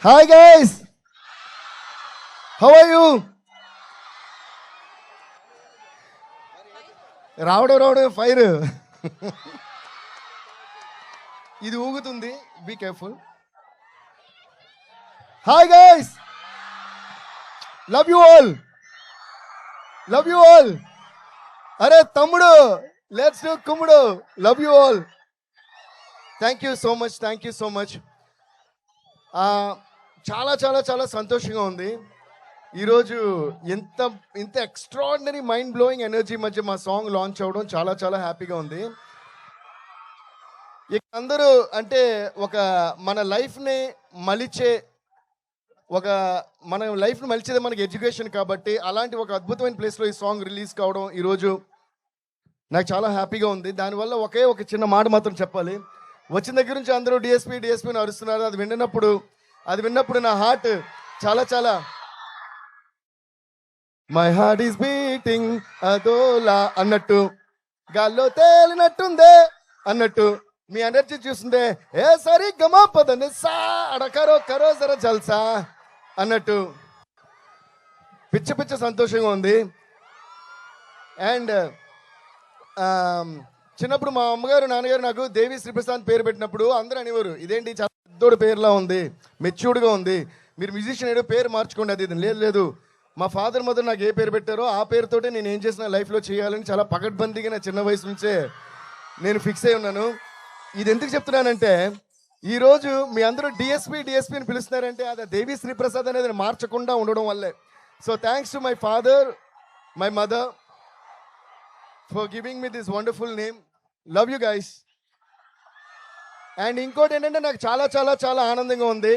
Hi guys, how are you? రావడం fire ఇది ఊగుతుంది, be careful. Hi guys, love you all, love you all. అరే తమ్ముడు, let's do కుమ్ముడు. Love you all. Thank you so much, thank you so much. చాలా చాలా చాలా సంతోషంగా ఉంది ఈరోజు. ఇంత ఇంత ఎక్స్ట్రాడినరీ మైండ్ బ్లోయింగ్ ఎనర్జీ మధ్య మా సాంగ్ లాంచ్ అవ్వడం చాలా చాలా హ్యాపీగా ఉంది. ఇక అందరూ అంటే ఒక మన లైఫ్ని మలిచే మన లైఫ్ని మలిచేది మనకి ఎడ్యుకేషన్ కాబట్టి అలాంటి ఒక అద్భుతమైన ప్లేస్లో ఈ సాంగ్ రిలీజ్ కావడం ఈరోజు నాకు చాలా హ్యాపీగా ఉంది. దానివల్ల ఒక చిన్న మాట మాత్రం చెప్పాలి. వచ్చిన దగ్గర నుంచి అందరూ డిఎస్పీ డిఎస్పీని అరుస్తున్నారు. అది విన్నప్పుడు నా హార్ట్ చాలా చాలా మై హార్ట్ ఈస్ బీటింగ్ అదోలా అన్నట్టు, గాల్లో తేలినట్టుందే అన్నట్టు, మీ ఎనర్జీ చూస్తుందే ఏ సరి గమా పదని సా అడకరో కరో జర జల్సా అన్నట్టు పిచ్చ సంతోషంగా ఉంది. అండ్ చిన్నప్పుడు మా అమ్మగారు నాన్నగారు నాకు దేవి శ్రీప్రసాద్ పేరు పెట్టినప్పుడు అందరూ అనేవారు, ఇదేంటి చాలా పెద్దోడు పేరులా ఉంది, మెచ్యూర్డ్గా ఉంది, మీరు మ్యూజిషియన్ ఏదో పేరు మార్చుకోండి. అది లేదు, మా ఫాదర్ మదర్ నాకు ఏ పేరు పెట్టారో ఆ పేరుతోటే నేను ఏం చేసిన లైఫ్లో చేయాలని చాలా పకడ్బందీగా నా చిన్న వయసు నుంచే నేను ఫిక్స్ అయి ఉన్నాను. ఇది ఎందుకు చెప్తున్నానంటే ఈరోజు మీ అందరూ డిఎస్పీ అని పిలుస్తున్నారంటే అది దేవి శ్రీప్రసాద్ అనేది మార్చకుండా ఉండడం వల్లే. So thanks to my father, my mother for giving me this wonderful name. Love you guys. And ఇంకోటి ఏంటంటే నాకు చాలా చాలా చాలా ఆనందంగా ఉంది.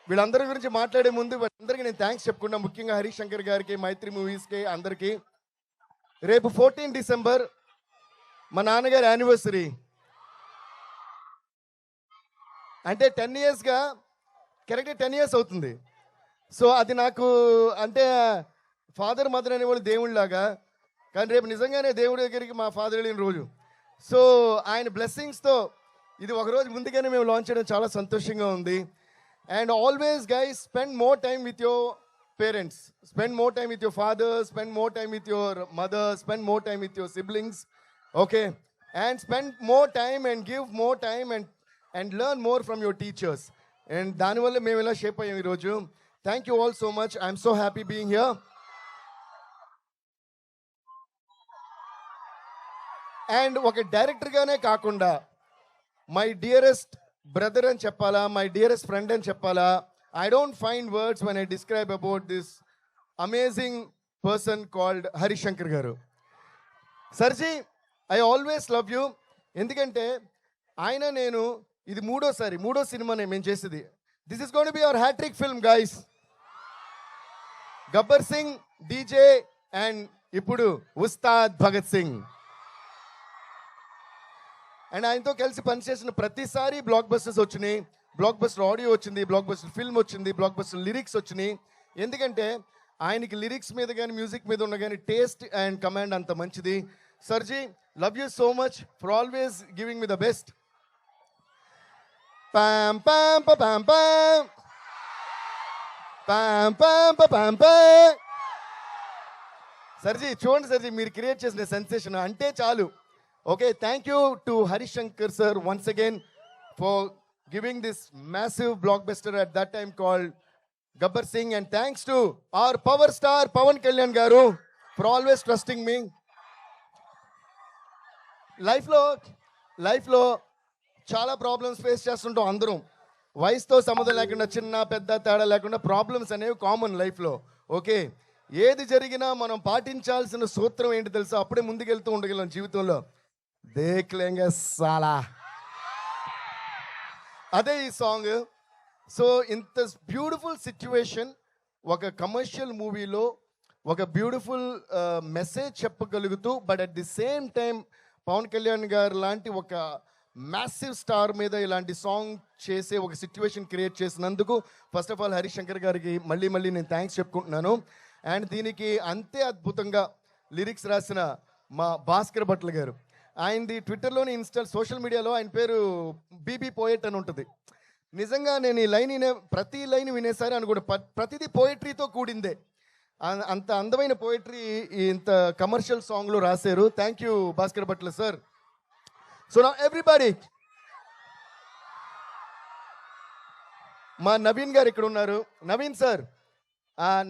వీళ్ళందరి గురించి మాట్లాడే ముందు వీళ్ళందరికీ నేను థ్యాంక్స్ చెప్పుకున్నా, ముఖ్యంగా హరీష్ శంకర్ గారికి, మైత్రి మూవీస్కి, అందరికీ. రేపు 14 డిసెంబర్ మా నాన్నగారి యానివర్సరీ. అంటే 10 ఇయర్స్గా కరెక్ట్గా 10 ఇయర్స్ అవుతుంది. సో అది నాకు అంటే ఫాదర్ మదర్ అనేవాళ్ళు దేవుళ్ళలాగా, కానీ రేపు నిజంగానే దేవుడి దగ్గరికి మా ఫాదర్ వెళ్ళిన రోజు. సో ఆయన బ్లెస్సింగ్స్తో ఇది ఒకరోజు ముందుగానే మేము లాంచ్ చేయడం చాలా సంతోషంగా ఉంది. And always guys, spend more time with your parents, spend more time with your father, spend more time with your mother, spend more time with your siblings, okay? And spend more time and give more time and learn more from your teachers. And దానివల్ల మేము ఇలా shape అయ్యాం ఈరోజు. Thank you all so much. I'm so happy being here. And ఒక డైరెక్టర్గానే కాకుండా my dearest brother అని చెప్పాలా, my dearest friend అని చెప్పాలా. I don't find words when I describe about this amazing person called Harish Shankar garu. సర్జీ, ఐ ఆల్వేస్ లవ్ యూ. ఎందుకంటే ఆయన నేను ఇది మూడో సినిమానే మేము చేసేది. This is gonna be our hat trick film guys. Gabbar Singh, DJ and ఇప్పుడు ఉస్తాద్ భగత్ సింగ్. అండ్ ఆయనతో కలిసి పనిచేసిన ప్రతిసారి బ్లాక్ బస్టర్స్ వచ్చినాయి, బ్లాక్ బస్టర్ ఆడియో వచ్చింది, బ్లాక్ బస్టర్ ఫిల్మ్ వచ్చింది, బ్లాక్ బస్టర్ లిరిక్స్ వచ్చినాయి. ఎందుకంటే ఆయనకి లిరిక్స్ మీద కానీ మ్యూజిక్ మీద ఉన్న కానీ టేస్ట్ అండ్ కమాండ్ అంత మంచిది. Sir ji, love you so much for always giving me the best. పామ్ పామ్ పామ్ పామ్ పామ్ పామ్ పామ్ పామ్. సర్జీ చూడండి సర్జీ, మీరు క్రియేట్ చేసిన సెన్సేషన్ అంటే చాలు. Okay, thank you to Harish Shankar sir once again for giving this massive blockbuster at that time called Gabbar Singh, and thanks to our power star Pawan Kalyan garu for always trusting me. Life lo చాలా problems face చేస్తుంటాం అందరం. వయసుతో సంబంధం లేకుండా, చిన్న పెద్ద తేడా లేకుండా ప్రాబ్లమ్స్ అనేవి కామన్ లైఫ్లో. ఓకే, ఏది జరిగినా మనం పాటించాల్సిన సూత్రం ఏంటి తెలుసా? అప్పుడే ముందుకెళ్తూ ఉండగలం జీవితంలో. దేఖ్ లేంగే సాలా, అదే ఈ సాంగ్. సో ఇంత బ్యూటిఫుల్ సిచ్యువేషన్, ఒక కమర్షియల్ మూవీలో ఒక బ్యూటిఫుల్ మెసేజ్ చెప్పగలుగుతూ, but at the same time Pawan Kalyan గారు లాంటి ఒక మ్యాసివ్ స్టార్ మీద ఇలాంటి సాంగ్ చేసే ఒక సిచ్యువేషన్ క్రియేట్ చేసినందుకు first of all Harish Shankar గారికి మళ్ళీ నేను థ్యాంక్స్ చెప్పుకుంటున్నాను. అండ్ దీనికి అంతే అద్భుతంగా లిరిక్స్ రాసిన మా భాస్కర్ భట్ల గారు, ఆయనది ట్విట్టర్లోని సోషల్ మీడియాలో ఆయన పేరు బీబీ పోయెట్ అని ఉంటుంది. నిజంగా నేను ఈ లైన్ ప్రతి లైన్ వినేసారి అనుకోండి, ప్రతిదీ పోయిటరీతో కూడిందే. అంత అందమైన పోయిటరీ ఇంత కమర్షియల్ సాంగ్లో రాశారు. Thank you Bhaskar Bhatla sir. So నా ఎవ్రీబడి, మా నవీన్ గారు ఇక్కడ ఉన్నారు. నవీన్ సార్,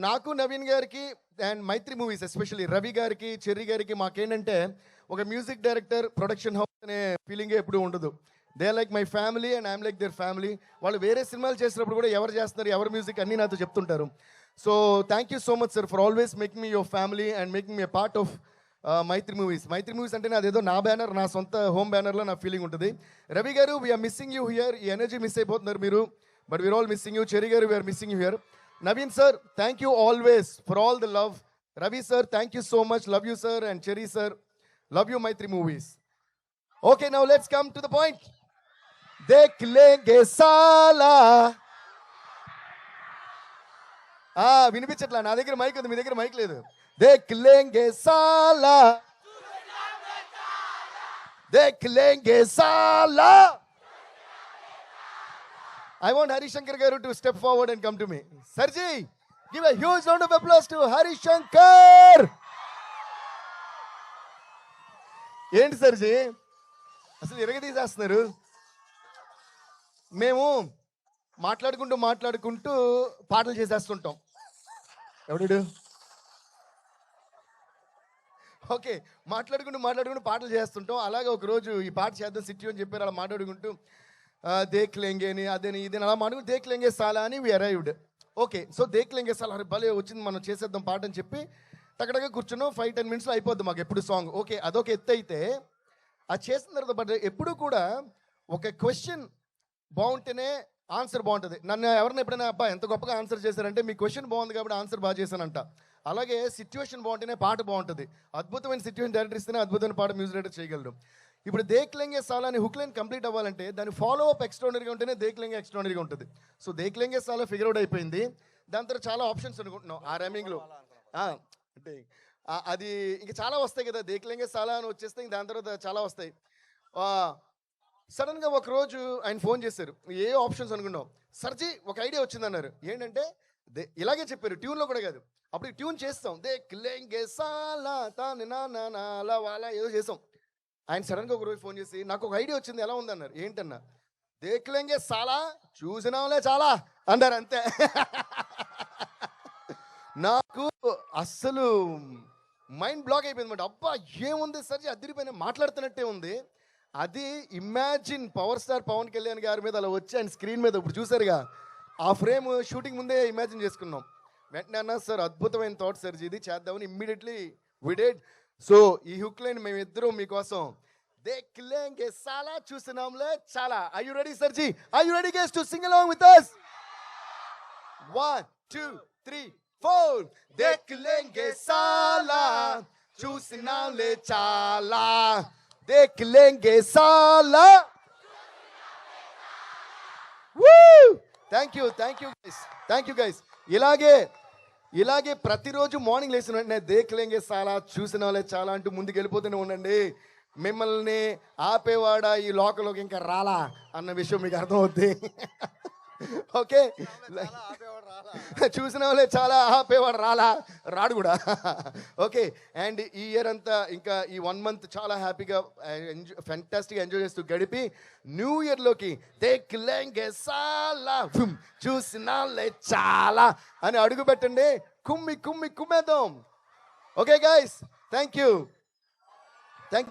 నాకు నవీన్ గారికి and Mythri movies especially Ravi గారికి, చెర్రీ గారికి మాకేంటంటే ఒక మ్యూజిక్ డైరెక్టర్, ప్రొడక్షన్ హౌస్ అనే ఫీలింగే ఎప్పుడు ఉండదు. They like my family and I'm like their family. వాళ్ళు వేరే సినిమాలు చేసినప్పుడు కూడా ఎవరు చేస్తున్నారు, ఎవరి మ్యూజిక్ అన్నీ నాతో చెప్తుంటారు. So thank you so much sir for always making me your family and making me part of Mythri movies. Mythri movies అంటే నాదేదో నా బ్యానర్, నా సొంత హోమ్ బ్యానర్లో నా ఫీలింగ్ ఉంటుంది. రవి గారు, వీఆర్ మిస్సింగ్ యూ హియర్. ఈ ఎనర్జీ మిస్ అయిపోతున్నారు మీరు, but we're all missing you. Cherry గారు, we're missing you here. Naveen sir, thank you always for all the love. Ravi sir, thank you so much, love you sir. And Cherry sir, love you Mythri Movies. Okay, now let's come to the point. దేఖ్ లేంగే సాలా. వినిపించట్లా, నా దగ్గర mic ఉంది, మీ దగ్గర mic లేదు. దేఖ్ లేంగే సాలా, దేఖ్ లేంగే సాలా. I want Hari Shankar garu to step forward and come to me. Sarji, give a huge round of applause to Hari Shankar. ఏంటి సర్జీ అసలు ఎరగదీసేస్తున్నారు? మేము మాట్లాడుకుంటూ పాటలు చేసేస్తుంటాం. ఎవడు? ఓకే, మాట్లాడుకుంటూ పాటలు చేస్తుంటాం. అలాగే ఒకరోజు ఈ పాట చేద్దాం సిట్టి అని చెప్పారు. అలా మాట్లాడుకుంటూ దేఖ్ లేంగే అని అదని ఇదని అలా మాట్లాడుకుంటూ దేఖ్ లేంగే సాలా అని వి అరైవ్డ్. ఓకే, సో దేఖ్ లేంగే సాలా భలే వచ్చింది, మనం చేసేద్దాం పాట అని చెప్పి టక్కడగా కూర్చున్నాం. 5-10 మినిట్స్లో అయిపోద్ది మాకు ఎప్పుడు సాంగ్. ఓకే, అదొక ఎత్తు అయితే అది చేసిన తర్వాత, బట్ ఎప్పుడు కూడా ఒక క్వశ్చన్ బాగుంటేనే ఆన్సర్ బాగుంటుంది. నన్ను ఎవరైనా ఎప్పుడైనా అబ్బా ఎంత గొప్పగా ఆన్సర్ చేశారంటే మీ క్వశ్చన్ బాగుంది కాబట్టి ఆన్సర్ బాగా చేశానంట. అలాగే సిచ్యువేషన్ బాగుంటేనే పాట బాగుంటుంది. అద్భుతమైన సిచ్యువేషన్ డైరెక్టర్ ఇస్తేనే అద్భుతమైన పాట మ్యూజిక్ డైరెక్టర్ చేయగలరు. ఇప్పుడు దేఖ్ లేంగే సాలా అని హుక్ లైన్ కంప్లీట్ అవ్వాలంటే దాని ఫాలో అప్ ఎక్స్ట్రాడనరీగా ఉంటేనే దేఖ్ లేంగే ఎక్స్ట్రాడనరీగా ఉంటుంది. సో దేఖ్ లేంగే సాలా ఫిగర్ అవుట్ అయిపోయింది. దాని తర్వాత చాలా ఆప్షన్స్ అనుకుంటున్నాం ఆ రైమింగ్లో. అంటే అది ఇంకా చాలా వస్తాయి కదా, దేఖ్ లేంగే సాలా అని వచ్చేస్తే దాని తర్వాత చాలా వస్తాయి. సడన్గా ఒకరోజు ఆయన ఫోన్ చేశారు. ఏ ఆప్షన్స్ అనుకున్నాం, సర్జీ ఒక ఐడియా వచ్చిందన్నారు. ఏంటంటే ఇలాగే చెప్పారు, ట్యూన్లో కూడా కాదు. అప్పుడు ట్యూన్ చేస్తాం, దేఖ్ లేంగే సాలా తాని నా అలా అలా ఏదో చేసాం. ఆయన సడన్గా ఒకరోజు ఫోన్ చేసి నాకు ఒక ఐడియా వచ్చింది, ఎలా ఉందన్నారు. ఏంటన్నా, దేఖ్ లేంగే సాలా చూసినాంలే చాలా అన్నారు, అంతే. నాకు అస్సలు మైండ్ బ్లాక్ అయిపోయింది అనమాట. అబ్బా ఏముంది సర్జీ, అదిరిపోయిన మాట్లాడుతున్నట్టే ఉంది. అది imagine power star Pawan Kalyan గారి మీద అలా వచ్చి ఆయన స్క్రీన్ మీద ఇప్పుడు చూసారుగా, ఆ ఫ్రేమ్ షూటింగ్ ముందే ఇమాజిన్ చేసుకున్నాం. వెంటనే అన్నా సార్ అద్భుతమైన థాట్ సర్జీ, ఇది చేద్దామని ఇమ్మీడియట్లీ వి డిడ్. సో ఈ హుక్ లైన్ మేమిద్దరం మీకోసం దేఖ్ లేంగే సాలా చూసినాంలే చాలా. Are you ready sir ji? Are you ready guys to sing along with us? 1 2 3 4 దేఖ్ లేంగే సాలా చూసినాంలే చాలా, దేఖ్ లేంగే సాలా. Thank you guys. ఇలాగే ప్రతిరోజు మార్నింగ్ లేచిన వెంటనే దేఖ్ లేంగే సాలా చూసిన వాళ్ళే చాలా అంటూ ముందుకు వెళ్ళిపోతూనే ఉండండి. మిమ్మల్ని ఆపేవాడా ఈ లోకంలోకి ఇంకా రాలా అన్న విషయం మీకు అర్థమవుద్ది. ఓకే, చూసిన వాళ్ళే చాలా, ఆపేవాడు రాడు కూడా. ఓకే, అండ్ ఈ ఇయర్ అంతా ఇంకా ఈ 1 month చాలా హ్యాపీగా ఫ్యాంటాస్టిక్గా ఎంజాయ్ చేస్తూ గడిపి న్యూ ఇయర్లోకి దేఖ్ లేంగే సాలా చూసిన వాళ్ళే చాలా అని అడుగు పెట్టండి. కుమ్మేద్దాం. Okay guys, thank you.